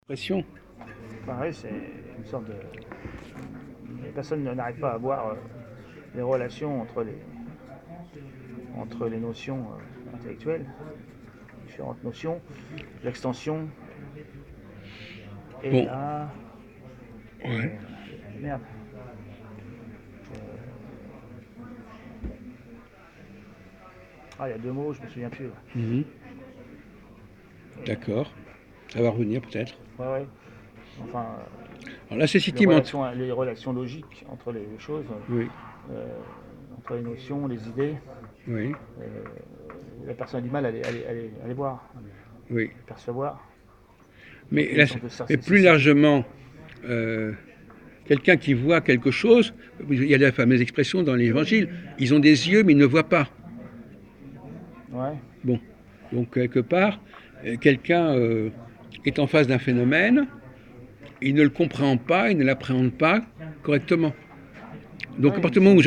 Pression. Pareil, c'est une sorte de. Les personnes n'arrivent pas à voir les relations entre les notions intellectuelles, différentes notions, l'extension, et Bon, là. ouais. Merde. Ah, il y a deux mots, je me souviens plus. Là. Mhm. D'accord. Ça va revenir peut-être. Ouais, ouais. Enfin, Alors là, c'est City Ment. les relations logiques entre les choses, Oui, euh, entre les notions, les idées. oui, euh, la personne a du mal à les voir, à oui. les percevoir. Donc Mais, il y a là, une sorte de mais plus cécité. largement, euh, quelqu'un qui voit quelque chose, il y a la fameuse expression dans l'Évangile, ils ont des yeux mais ils ne voient pas. Ouais. Bon, donc quelque part, quelqu'un est en face d'un phénomène, il ne le comprend pas, il ne l'appréhende pas correctement. Donc, Ouais, à partir du moment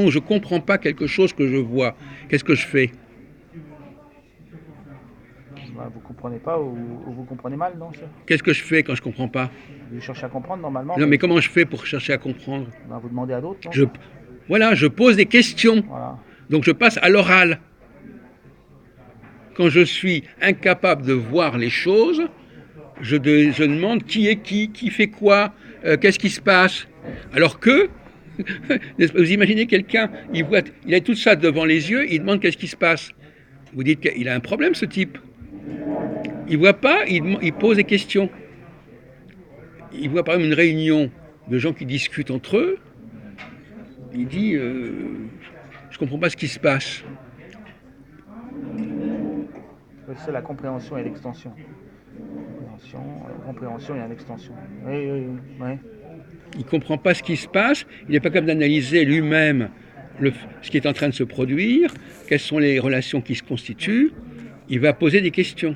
où je ne comprends pas quelque chose que je vois, qu'est-ce que je fais? bah, vous comprenez pas ou vous comprenez mal, non ça. Qu'est-ce que je fais quand je ne comprends pas? Vous cherchez à comprendre normalement, Non, mais mais comment je fais pour chercher à comprendre? bah, vous demandez à d'autres, non. je, Voilà, je pose des questions. Voilà. Donc, je passe à l'oral. Quand je suis incapable de voir les choses, je demande qui est qui fait quoi, qu'est-ce qui se passe. Alors que, vous imaginez quelqu'un, il a tout ça devant les yeux, il demande qu'est-ce qui se passe. Vous dites qu'il a un problème, ce type. Il voit pas, il pose des questions. Il voit par exemple une réunion de gens qui discutent entre eux. Il dit, je comprends pas ce qui se passe. C'est la compréhension et l'extension. Compréhension et une extension. Oui, oui, oui. Ouais. Il comprend pas ce qui se passe. Il n'est pas capable d'analyser lui-même ce qui est en train de se produire, quelles sont les relations qui se constituent. Il va poser des questions.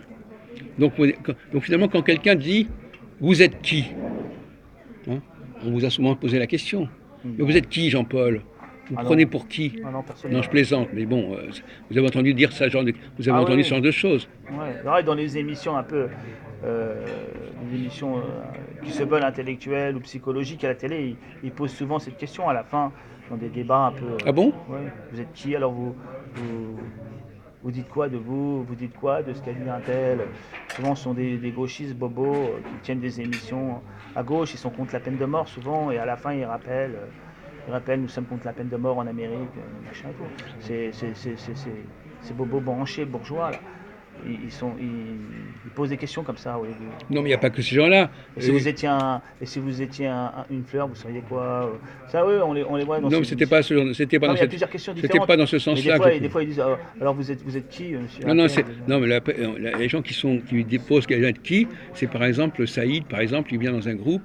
Donc finalement, quand quelqu'un dit vous êtes qui, hein, on vous a souvent posé la question. Mais vous Non. êtes qui, Jean-Paul? Vous Ah prenez non. pour qui? Ah non, personne Non, ne. je plaisante, mais bon, vous avez entendu dire ça, vous avez Ah oui, entendu ce oui. genre de choses. Ouais. Pareil, dans les émissions un peu. euh, les émissions qui se veulent intellectuelles ou psychologiques à la télé, ils posent souvent cette question à la fin, dans des débats un peu. Ah bon? Ouais, vous êtes qui alors vous, vous dites quoi de vous? Vous dites quoi de ce qu'a dit un tel? Souvent, ce sont des gauchistes bobos qui tiennent des émissions à gauche. Ils sont contre la peine de mort souvent, et à la fin, ils rappellent nous sommes contre la peine de mort en Amérique, machin et tout. Ces bobos branchés bourgeois là. Ils posent des questions comme ça. Oui. Non, mais il n'y a pas que ces gens-là. Et si vous étiez, une fleur, vous seriez quoi? Ça, oui, on les voit dans Non, mais ces émissions. Non, mais il y a plusieurs questions c'était différentes. pas dans ce Mais sens-là que des fois ils disent alors vous êtes qui, monsieur Non, non, Intel? non, mais les gens qui déposent quelqu'un de qui, c'est par exemple Saïd, par exemple, il vient dans un groupe,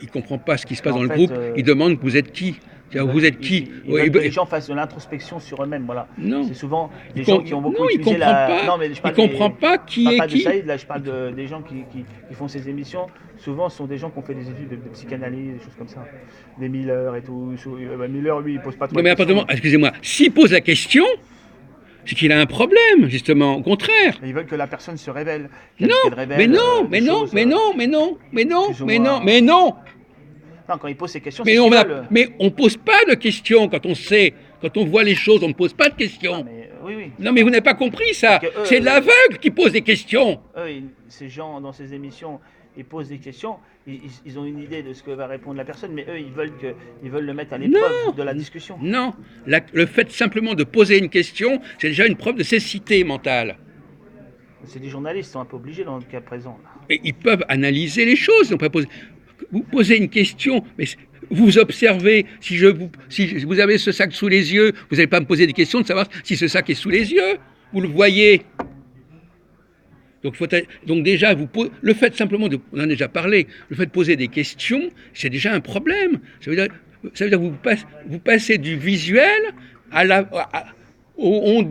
il comprend pas ce qui se passe En dans le fait, groupe, il demande vous êtes qui? Vous êtes qui? ils veulent que les gens fassent de l'introspection sur eux-mêmes. Voilà. Non, C'est souvent des gens qui ont non, beaucoup utilisé la. Non, mais il comprend pas je qui parle est pas de qui. Saïd, là, je parle des gens qui font ces émissions. Souvent, ce sont des gens qui ont fait des études de psychanalyse, des choses comme ça. Des Miller et tout. Miller, lui, il pose pas trop Non, de mais questions. apparemment, excusez-moi, s'il pose la question, c'est qu'il a un problème, justement, au contraire. Mais ils veulent que la personne se révèle, Non, qu'elle mais révèle non, des mais non, choses mais non, mais non, mais non, plus ou mais non, moins. mais non. Non, quand ils posent ces questions, c'est ce qu'ils veulent. Mais on pose pas de questions quand on sait, quand on voit les choses, on ne pose pas de Non, questions. mais oui, oui, Non, c'est mais ça. vous n'avez pas compris C'est ça. que C'est l'aveugle qui pose des questions. ces gens dans ces émissions, ils posent des questions, ils ont une idée de ce que va répondre la personne, mais eux, ils veulent le mettre à l'épreuve Non, de la discussion. non. Le fait simplement de poser une question, c'est déjà une preuve de cécité mentale. C'est des journalistes, ils sont un peu obligés dans le cas présent. Là. Et ils peuvent analyser les choses. Vous posez une question, mais vous observez. Si vous avez ce sac sous les yeux, vous n'allez pas me poser des questions de savoir si ce sac est sous les yeux. Vous le voyez. Donc déjà, le fait simplement on en a déjà parlé, le fait de poser des questions, c'est déjà un problème. Ça veut dire que vous passez du visuel où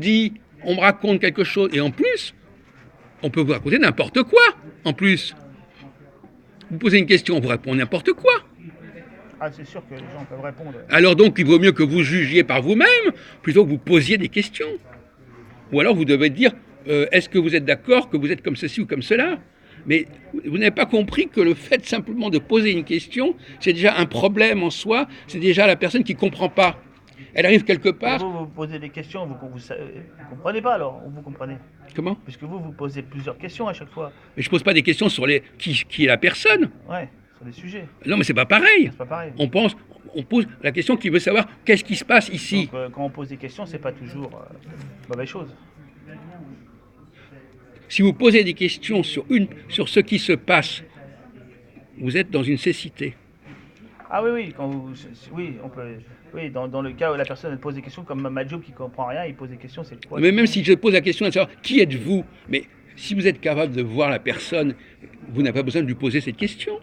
on me raconte quelque chose, et en plus, on peut vous raconter n'importe quoi. En plus, vous posez une question, on vous répond n'importe quoi. Ah, c'est sûr que les gens peuvent répondre. Alors donc, il vaut mieux que vous jugiez par vous-même plutôt que vous posiez des questions. Ou alors vous devez dire, est-ce que vous êtes d'accord que vous êtes comme ceci ou comme cela? Mais vous n'avez pas compris que le fait simplement de poser une question, c'est déjà un problème en soi, c'est déjà la personne qui ne comprend pas. Elle arrive quelque Et part. vous posez des questions, vous comprenez pas alors, ou vous comprenez? Comment? Puisque vous posez plusieurs questions à chaque fois. Mais je ne pose pas des questions sur qui est la personne. Ouais, sur des sujets. Non, mais c'est pas pareil. C'est pas pareil. On pose la question qui veut savoir qu'est-ce qui se passe ici. Donc, quand on pose des questions, c'est pas toujours mauvaise chose. Si vous posez des questions sur ce qui se passe, vous êtes dans une cécité. Ah oui, oui, oui, on peut, oui, dans le cas où la personne elle pose des questions comme Majoub qui comprend rien, il pose des questions, c'est quoi? Mais même si je pose la question de savoir qui êtes-vous, mais si vous êtes capable de voir la personne, vous n'avez pas besoin de lui poser cette question.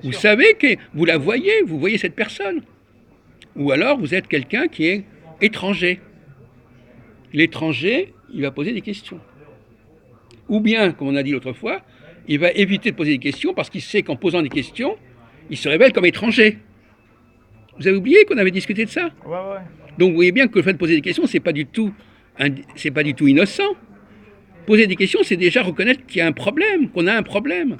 Vous savez que vous la voyez, vous voyez cette personne. Ou alors vous êtes quelqu'un qui est étranger. L'étranger, il va poser des questions. Ou bien, comme on a dit l'autre fois, il va éviter de poser des questions parce qu'il sait qu'en posant des questions, il se révèle comme étranger. Vous avez oublié qu'on avait discuté de ça? Ouais, ouais. Donc vous voyez bien que le fait de poser des questions, c'est pas du tout innocent. Poser des questions, c'est déjà reconnaître qu'il y a un problème, qu'on a un problème.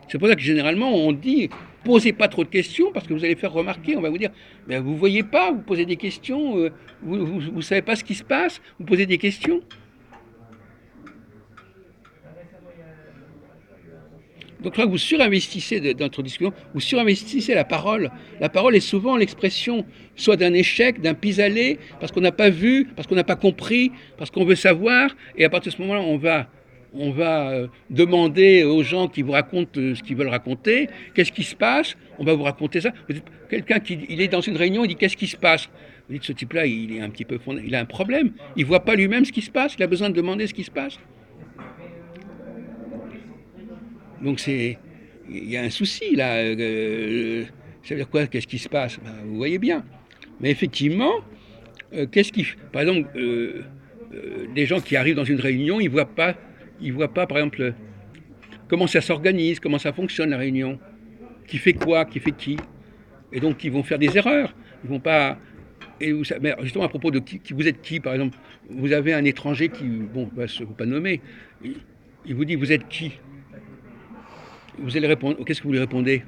C'est pour ça que généralement on dit posez pas trop de questions parce que vous allez faire remarquer, on va vous dire ben, vous voyez pas, vous posez des questions, vous savez pas ce qui se passe, vous posez des questions. Donc là, vous surinvestissez dans notre discussion, vous surinvestissez la parole. La parole est souvent l'expression soit d'un échec, d'un pis-aller, parce qu'on n'a pas vu, parce qu'on n'a pas compris, parce qu'on veut savoir, et à partir de ce moment-là, on va demander aux gens qui vous racontent ce qu'ils veulent raconter, qu'est-ce qui se passe, on va vous raconter ça. Quelqu'un il est dans une réunion, il dit qu'est-ce qui se passe. Vous dites ce type-là, il est un petit peu fondé, il a un problème, il ne voit pas lui-même ce qui se passe, il a besoin de demander ce qui se passe. Donc il y a un souci là. Ça veut dire quoi? Qu'est-ce qui se passe? Ben, vous voyez bien. Mais effectivement, par exemple, des gens qui arrivent dans une réunion, ils voient pas, par exemple, comment ça s'organise, comment ça fonctionne la réunion, qui fait quoi, qui fait qui. Et donc ils vont faire des erreurs. Ils vont pas. Mais justement à propos de qui vous êtes qui, par exemple, vous avez un étranger qui, bon, ne faut pas nommer. Il vous dit vous êtes qui? Vous allez répondre. Qu'est-ce que vous lui répondez?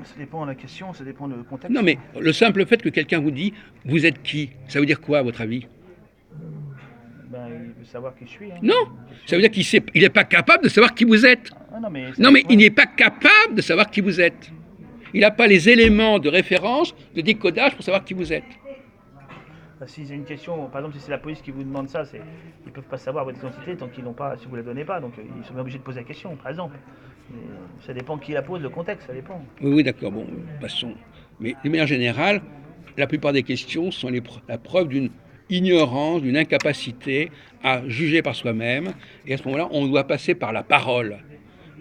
Ça dépend de la question, ça dépend du contexte. Non, mais le simple fait que quelqu'un vous dit vous êtes qui, ça veut dire quoi à votre avis? Ben, il veut savoir qui je suis. Hein. Non, ça veut dire qu'il n'est pas capable de savoir qui vous êtes. Ah, non, mais il n'est pas capable de savoir qui vous êtes. Il n'a pas les éléments de référence, de décodage pour savoir qui vous êtes. Si c'est une question, par exemple, si c'est la police qui vous demande ça, ils ne peuvent pas savoir votre identité tant qu'ils n'ont pas, si vous ne la donnez pas, donc ils sont obligés de poser la question, par exemple. Mais ça dépend qui la pose, le contexte, ça dépend. Oui, d'accord, bon, passons. Mais de manière générale, la plupart des questions sont la preuve d'une ignorance, d'une incapacité à juger par soi-même. Et à ce moment-là, on doit passer par la parole.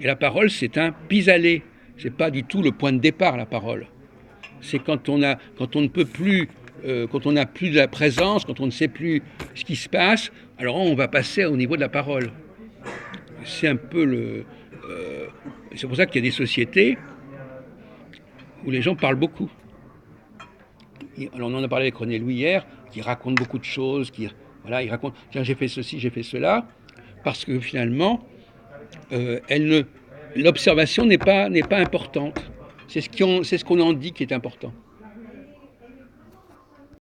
Et la parole, c'est un pis-aller. Ce n'est pas du tout le point de départ, la parole. C'est quand on ne peut plus... quand on n'a plus de la présence, quand on ne sait plus ce qui se passe, alors on va passer au niveau de la parole. C'est un peu c'est pour ça qu'il y a des sociétés où les gens parlent beaucoup. Alors on en a parlé avec René Louis hier, qui raconte beaucoup de choses, il raconte, tiens j'ai fait ceci, j'ai fait cela, parce que finalement, l'observation n'est pas importante. C'est ce qu'on en dit qui est important.